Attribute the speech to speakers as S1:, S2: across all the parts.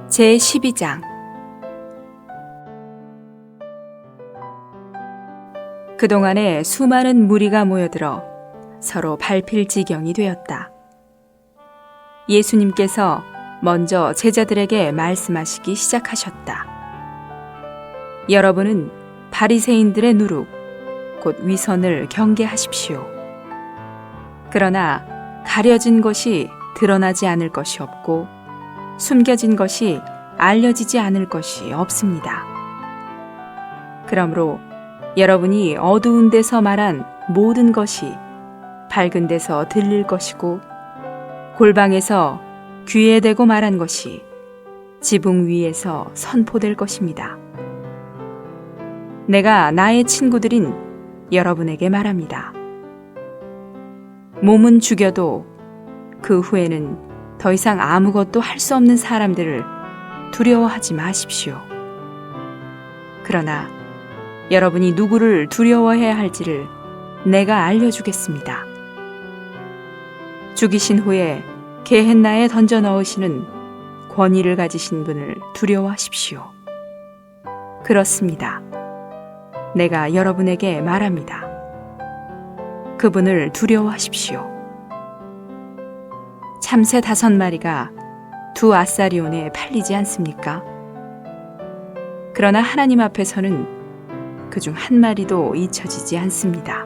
S1: 제12장. 그동안에 수많은 무리가 모여들어 서로 밟힐 지경이 되었다. 예수님께서 먼저 제자들에게 말씀하시기 시작하셨다. 여러분은 바리새인들의 누룩, 곧 위선을 경계하십시오. 그러나 가려진 것이 드러나지 않을 것이 없고 숨겨진 것이 알려지지 않을 것이 없습니다. 그러므로 여러분이 어두운 데서 말한 모든 것이 밝은 데서 들릴 것이고 골방에서 귀에 대고 말한 것이 지붕 위에서 선포될 것입니다. 내가 나의 친구들인 여러분에게 말합니다. 몸은 죽여도 그 후에는 더 이상 아무것도 할 수 없는 사람들을 두려워하지 마십시오. 그러나 여러분이 누구를 두려워해야 할지를 내가 알려주겠습니다. 죽이신 후에 게헨나에 던져 넣으시는 권위를 가지신 분을 두려워하십시오. 그렇습니다. 내가 여러분에게 말합니다. 그분을 두려워하십시오. 참새 5마리가 2 아사리온에 팔리지 않습니까? 그러나 하나님 앞에서는 그중 1마리도 잊혀지지 않습니다.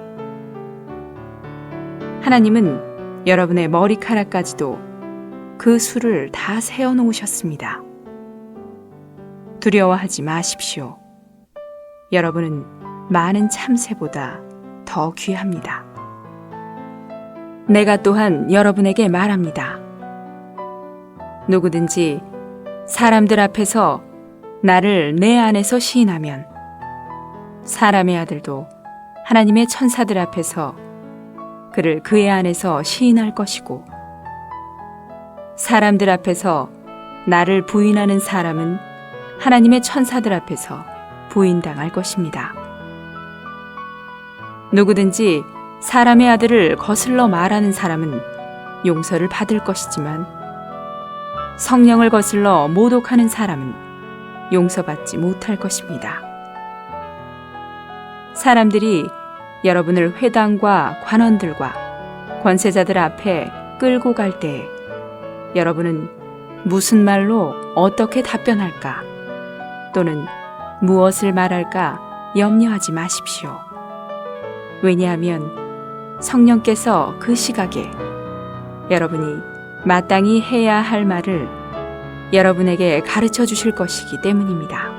S1: 하나님은 여러분의 머리카락까지도 그 수를 다 세어 놓으셨습니다. 두려워하지 마십시오. 여러분은 많은 참새보다 더 귀합니다. 내가 또한 여러분에게 말합니다. 누구든지 사람들 앞에서 나를 내 안에서 시인하면 사람의 아들도 하나님의 천사들 앞에서 그를 그의 안에서 시인할 것이고 사람들 앞에서 나를 부인하는 사람은 하나님의 천사들 앞에서 부인당할 것입니다. 누구든지 사람의 아들을 거슬러 말하는 사람은 용서를 받을 것이지만 성령을 거슬러 모독하는 사람은 용서받지 못할 것입니다. 사람들이 여러분을 회당과 관원들과 권세자들 앞에 끌고 갈 때에 여러분은 무슨 말로 어떻게 답변할까 또는 무엇을 말할까 염려하지 마십시오. 왜냐하면 성령께서 그 시각에 여러분이 마땅히 해야 할 말을 여러분에게 가르쳐 주실 것이기 때문입니다.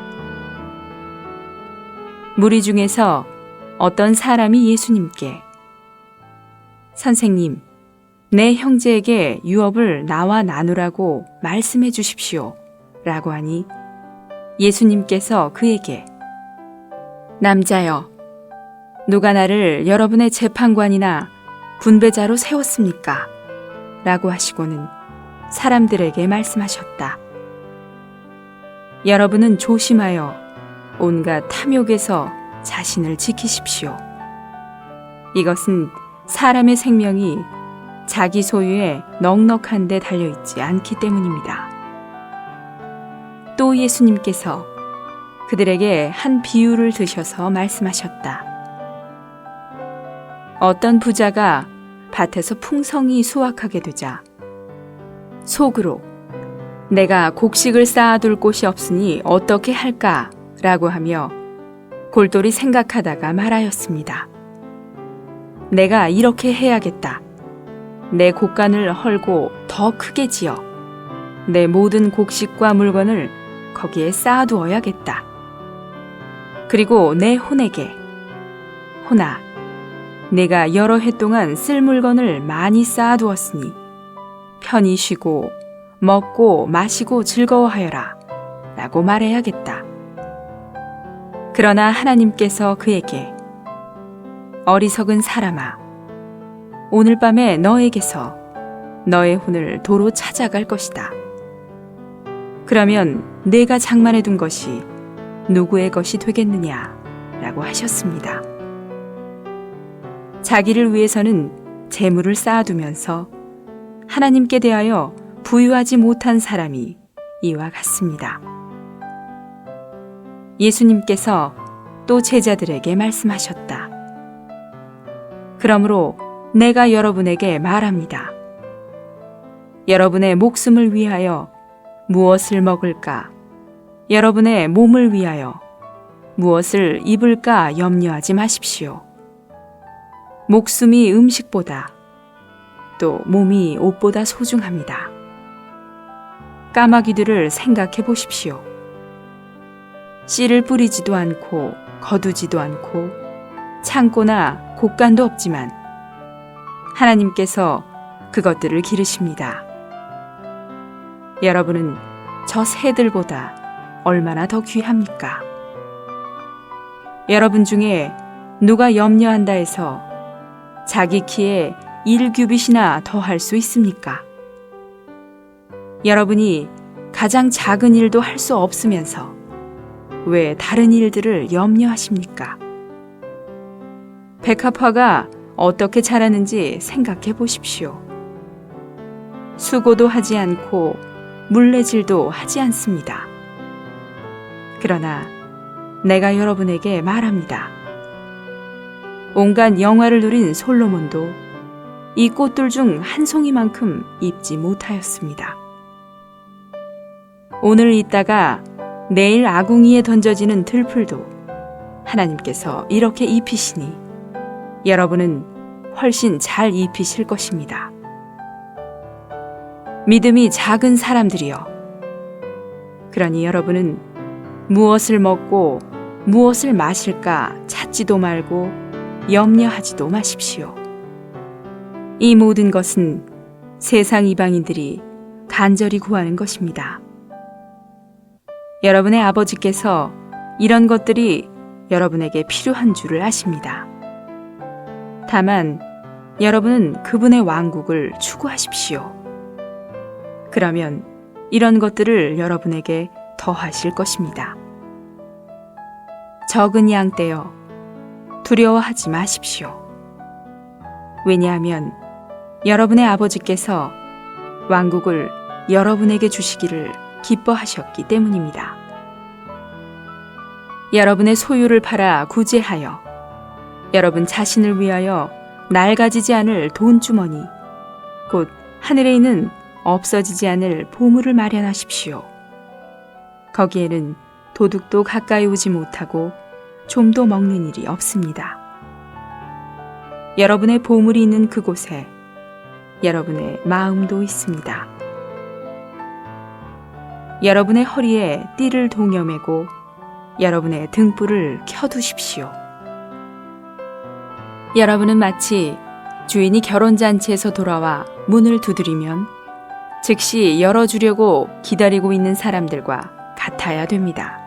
S1: 무리 중에서 어떤 사람이 예수님께 선생님, 내 형제에게 유업을 나와 나누라고 말씀해 주십시오 라고 하니 예수님께서 그에게 남자여, 누가 나를 여러분의 재판관이나 분배자로 세웠습니까? 라고 하시고는 사람들에게 말씀하셨다. 여러분은 조심하여 온갖 탐욕에서 자신을 지키십시오. 이것은 사람의 생명이 자기 소유에 넉넉한 데 달려있지 않기 때문입니다. 또 예수님께서 그들에게 한 비유를 드셔서 말씀하셨다. 어떤 부자가 밭에서 풍성히 수확하게 되자 속으로 내가 곡식을 쌓아둘 곳이 없으니 어떻게 할까? 라고 하며 골똘히 생각하다가 말하였습니다. 내가 이렇게 해야겠다. 내 곡간을 헐고 더 크게 지어 내 모든 곡식과 물건을 거기에 쌓아두어야겠다. 그리고 내 혼에게 혼아, 내가 여러 해 동안 쓸 물건을 많이 쌓아두었으니 편히 쉬고 먹고 마시고 즐거워하여라 라고 말해야겠다. 그러나 하나님께서 그에게 어리석은 사람아, 오늘 밤에 너에게서 너의 혼을 도로 찾아갈 것이다. 그러면 내가 장만해 둔 것이 누구의 것이 되겠느냐 라고 하셨습니다. 자기를 위해서는 재물을 쌓아두면서 하나님께 대하여 부유하지 못한 사람이 이와 같습니다. 예수님께서 또 제자들에게 말씀하셨다. 그러므로 내가 여러분에게 말합니다. 여러분의 목숨을 위하여 무엇을 먹을까? 여러분의 몸을 위하여 무엇을 입을까 염려하지 마십시오. 목숨이 음식보다 또 몸이 옷보다 소중합니다. 까마귀들을 생각해 보십시오. 씨를 뿌리지도 않고 거두지도 않고 창고나 곡간도 없지만 하나님께서 그것들을 기르십니다. 여러분은 저 새들보다 얼마나 더 귀합니까? 여러분 중에 누가 염려한다 해서 자기 키에 1규빗이나 더 할 수 있습니까? 여러분이 가장 작은 일도 할 수 없으면서 왜 다른 일들을 염려하십니까? 백합화가 어떻게 자라는지 생각해 보십시오. 수고도 하지 않고 물레질도 하지 않습니다. 그러나 내가 여러분에게 말합니다. 온갖 영화를 누린 솔로몬도 이 꽃들 중 한 송이만큼 입지 못하였습니다. 오늘 있다가 내일 아궁이에 던져지는 들풀도 하나님께서 이렇게 입히시니 여러분은 훨씬 잘 입히실 것입니다. 믿음이 작은 사람들이여. 그러니 여러분은 무엇을 먹고 무엇을 마실까 찾지도 말고 염려하지도 마십시오. 이 모든 것은 세상 이방인들이 간절히 구하는 것입니다. 여러분의 아버지께서 이런 것들이 여러분에게 필요한 줄을 아십니다. 다만 여러분은 그분의 왕국을 추구하십시오. 그러면 이런 것들을 여러분에게 더하실 것입니다. 적은 양 떼어 두려워하지 마십시오. 왜냐하면 여러분의 아버지께서 왕국을 여러분에게 주시기를 기뻐하셨기 때문입니다. 여러분의 소유를 팔아 구제하여 여러분 자신을 위하여 낡아지지 않을 돈주머니 곧 하늘에 있는 없어지지 않을 보물을 마련하십시오. 거기에는 도둑도 가까이 오지 못하고 좀도 먹는 일이 없습니다. 여러분의 보물이 있는 그곳에 여러분의 마음도 있습니다. 여러분의 허리에 띠를 동여매고 여러분의 등불을 켜두십시오. 여러분은 마치 주인이 결혼잔치에서 돌아와 문을 두드리면 즉시 열어주려고 기다리고 있는 사람들과 같아야 됩니다.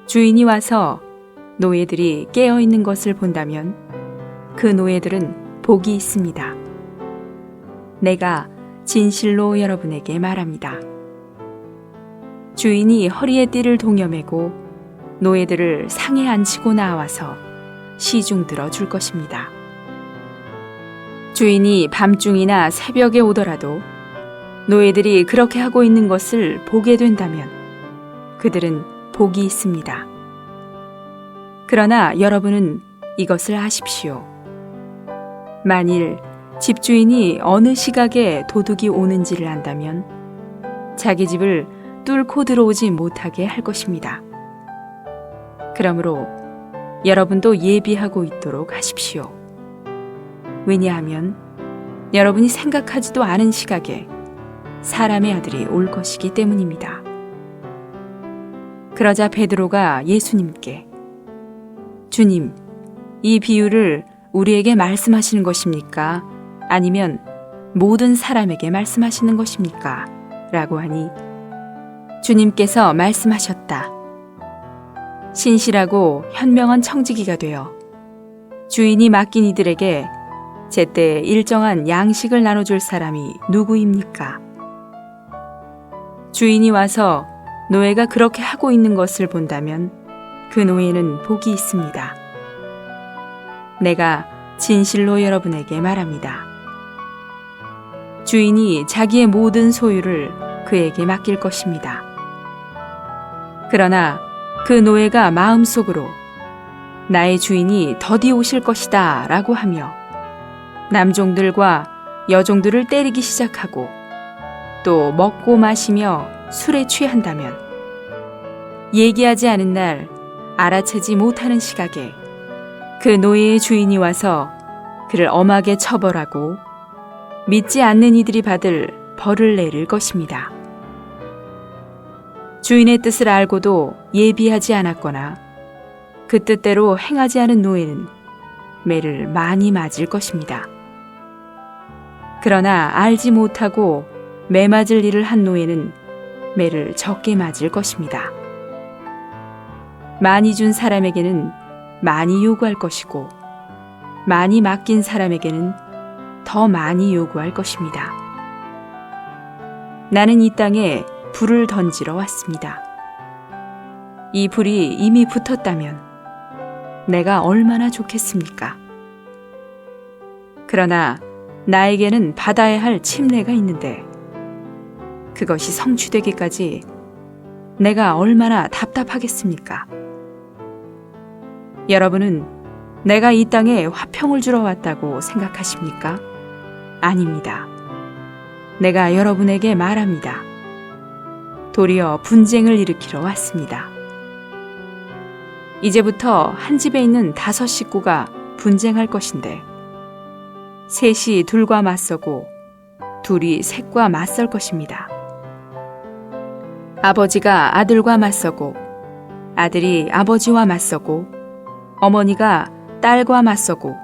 S1: 주인이 와서 노예들이 깨어있는 것을 본다면 그 노예들은 복이 있습니다. 내가 진실로 여러분에게 말합니다. 주인이 허리에 띠를 동여매고 노예들을 상에 앉히고 나와서 시중 들어줄 것입니다. 주인이 밤중이나 새벽에 오더라도 노예들이 그렇게 하고 있는 것을 보게 된다면 그들은 복이 있습니다. 그러나 여러분은 이것을 아십시오. 만일 집주인이 어느 시각에 도둑이 오는지를 안다면 자기 집을 뚫고 들어오지 못하게 할 것입니다. 그러므로 여러분도 예비하고 있도록 하십시오. 왜냐하면 여러분이 생각하지도 않은 시각에 사람의 아들이 올 것이기 때문입니다. 그러자 베드로가 예수님께 주님, 이 비유를 우리에게 말씀하시는 것입니까? 아니면 모든 사람에게 말씀하시는 것입니까? 라고 하니 주님께서 말씀하셨다. 신실하고 현명한 청지기가 되어 주인이 맡긴 이들에게 제때 일정한 양식을 나눠줄 사람이 누구입니까? 주인이 와서 노예가 그렇게 하고 있는 것을 본다면 그 노예는 복이 있습니다. 내가 진실로 여러분에게 말합니다. 주인이 자기의 모든 소유를 그에게 맡길 것입니다. 그러나 그 노예가 마음속으로 나의 주인이 더디 오실 것이다 라고 하며 남종들과 여종들을 때리기 시작하고 또 먹고 마시며 술에 취한다면 얘기하지 않은 날 알아채지 못하는 시각에 그 노예의 주인이 와서 그를 엄하게 처벌하고 믿지 않는 이들이 받을 벌을 내릴 것입니다. 주인의 뜻을 알고도 예비하지 않았거나 그 뜻대로 행하지 않은 노예는 매를 많이 맞을 것입니다. 그러나 알지 못하고 매 맞을 일을 한 노예는 매를 적게 맞을 것입니다. 많이 준 사람에게는 많이 요구할 것이고 많이 맡긴 사람에게는 더 많이 요구할 것입니다. 나는 이 땅에 불을 던지러 왔습니다. 이 불이 이미 붙었다면 내가 얼마나 좋겠습니까? 그러나 나에게는 받아야 할 침례가 있는데 그것이 성취되기까지 내가 얼마나 답답하겠습니까? 여러분은 내가 이 땅에 화평을 주러 왔다고 생각하십니까? 아닙니다. 내가 여러분에게 말합니다. 도리어 분쟁을 일으키러 왔습니다. 이제부터 한 집에 있는 5 식구가 분쟁할 것인데 셋이 둘과 맞서고 둘이 셋과 맞설 것입니다. 아버지가 아들과 맞서고 아들이 아버지와 맞서고 어머니가 딸과 맞서고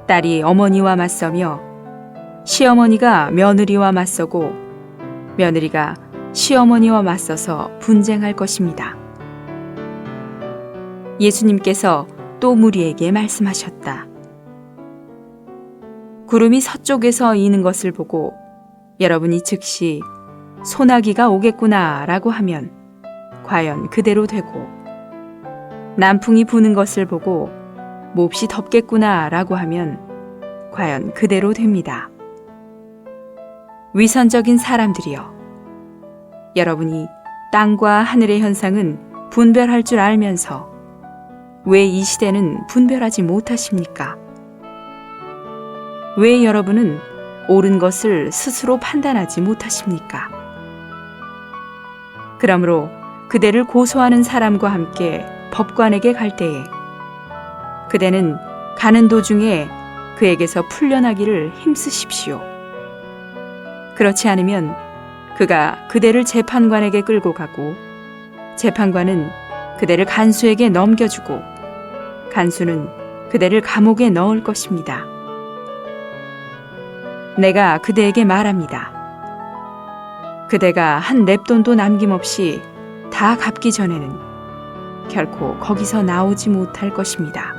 S1: 딸이 어머니와 맞서며 시어머니가 며느리와 맞서고 며느리가 시어머니와 맞서서 분쟁할 것입니다. 예수님께서 또 무리에게 말씀하셨다. 구름이 서쪽에서 이는 것을 보고 여러분이 즉시 소나기가 오겠구나 라고 하면 과연 그대로 되고 남풍이 부는 것을 보고 몹시 덥겠구나 라고 하면 과연 그대로 됩니다. 위선적인 사람들이여, 여러분이 땅과 하늘의 현상은 분별할 줄 알면서 왜 이 시대는 분별하지 못하십니까? 왜 여러분은 옳은 것을 스스로 판단하지 못하십니까? 그러므로 그대를 고소하는 사람과 함께 법관에게 갈 때에 그대는 가는 도중에 그에게서 풀려나기를 힘쓰십시오. 그렇지 않으면 그가 그대를 재판관에게 끌고 가고 재판관은 그대를 간수에게 넘겨주고 간수는 그대를 감옥에 넣을 것입니다. 내가 그대에게 말합니다. 그대가 한 랩돈도 남김없이 다 갚기 전에는 결코 거기서 나오지 못할 것입니다.